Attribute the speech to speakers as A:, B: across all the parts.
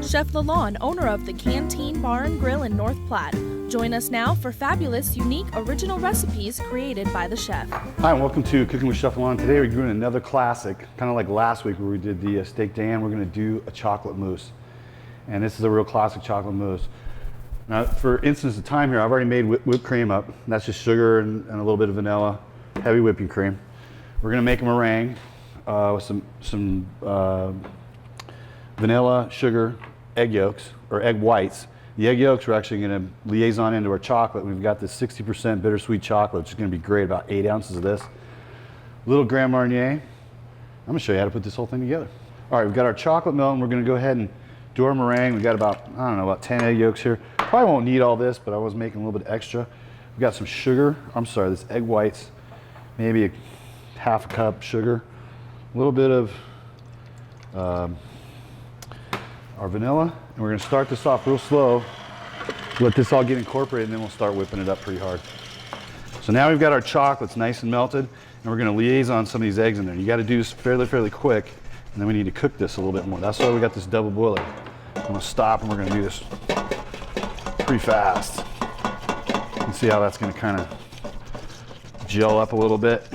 A: Chef Lalanne, owner of the Canteen Bar and Grill in North Platte. Join us now for fabulous, unique, original recipes created by the chef.
B: Hi, and welcome to Cooking with Chef Lalanne. Today we're doing another classic, kind of like last week where we did the steak Diane. We're going to do a chocolate mousse. And this is a real classic chocolate mousse. Now, for instance of time here, I've already made whipped cream up. That's just sugar and a little bit of vanilla, heavy whipping cream. We're going to make a meringue with some vanilla, sugar, egg yolks, or egg whites. The egg yolks we're actually going to liaison into our chocolate. We've got this 60% bittersweet chocolate, which is going to be great, about 8 ounces of this. A little Grand Marnier. I'm going to show you how to put this whole thing together. All right, we've got our chocolate milk, and we're going to go ahead and do our meringue. We've got about, I don't know, about 10 egg yolks here. Probably won't need all this, but I was making a little bit extra. We've got some sugar. this egg whites, maybe half a cup sugar. A little bit of our vanilla, and we're going to start this off real slow, let this all get incorporated, and then we'll start whipping it up pretty hard. So now we've got our chocolates nice and melted, and we're going to liaison some of these eggs in there. You got to do this fairly quick, and then we need to cook this a little bit more. That's why we got this double boiler. I'm going to stop, and we're going to do this pretty fast. You can see how that's going to kind of gel up a little bit.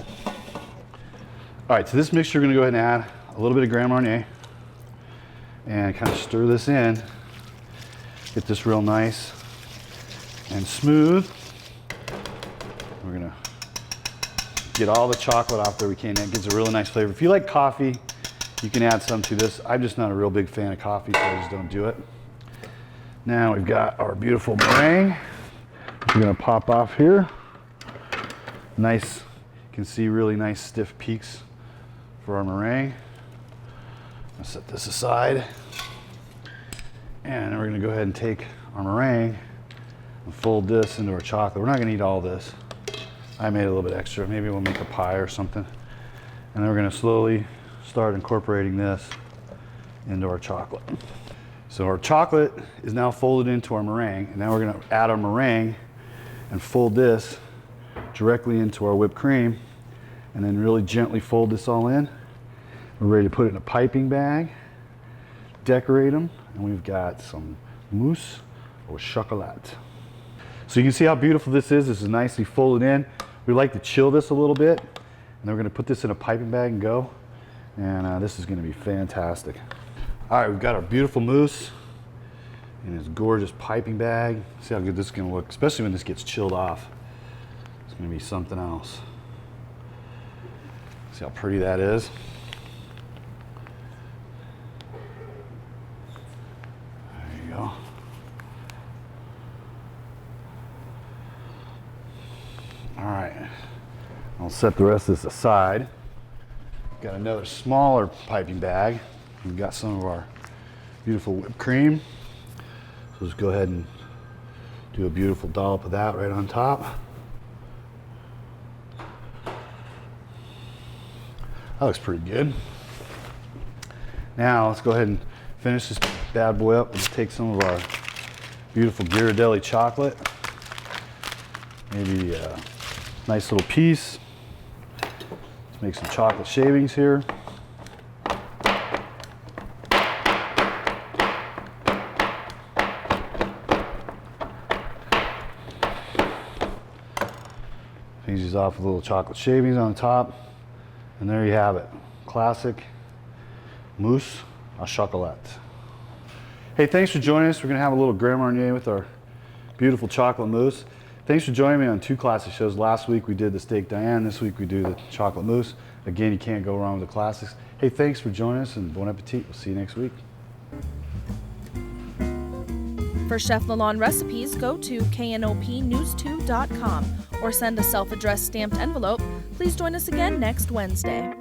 B: All right, to this mixture, we're going to go ahead and add a little bit of Grand Marnier and kind of stir this in. Get this real nice and smooth. We're going to get all the chocolate off there we can. That gives a really nice flavor. If you like coffee, you can add some to this. I'm just not a real big fan of coffee, so I just don't do it. Now we've got our beautiful meringue. We're going to pop off here. Nice, you can see really nice stiff peaks for our meringue. I'll set this aside. And then we're going to go ahead and take our meringue and fold this into our chocolate. We're not going to eat all this. I made a little bit extra. Maybe we'll make a pie or something. And then we're going to slowly start incorporating this into our chocolate. So our chocolate is now folded into our meringue, and now we're going to add our meringue and fold this directly into our whipped cream, and then really gently fold this all in. We're ready to put it in a piping bag, decorate them, and we've got some mousse au chocolat. So you can see how beautiful this is. This is nicely folded in. We like to chill this a little bit, and then we're going to put this in a piping bag and go. And this is going to be fantastic. All right, we've got our beautiful mousse in this gorgeous piping bag. See how good this is going to look, especially when this gets chilled off. It's going to be something else. See how pretty that is. There you go. All right, I'll set the rest of this aside. Got another smaller piping bag. We've got some of our beautiful whipped cream. So let's go ahead and do a beautiful dollop of that right on top. That looks pretty good. Now let's go ahead and finish this bad boy up. Let's take some of our beautiful Ghirardelli chocolate. Maybe a nice little piece. Let's make some chocolate shavings here. Finish these off with little chocolate shavings on the top. And there you have it. Classic mousse au chocolat. Hey, thanks for joining us. We're going to have a little Grand Marnier with our beautiful chocolate mousse. Thanks for joining me on 2 classic shows. Last week we did the steak Diane. This week we do the chocolate mousse. Again, you can't go wrong with the classics. Hey, thanks for joining us, and bon appetit. We'll see you next week.
A: For Chef Lalanne recipes, go to knopnews2.com or send a self-addressed stamped envelope. Please join us again next Wednesday.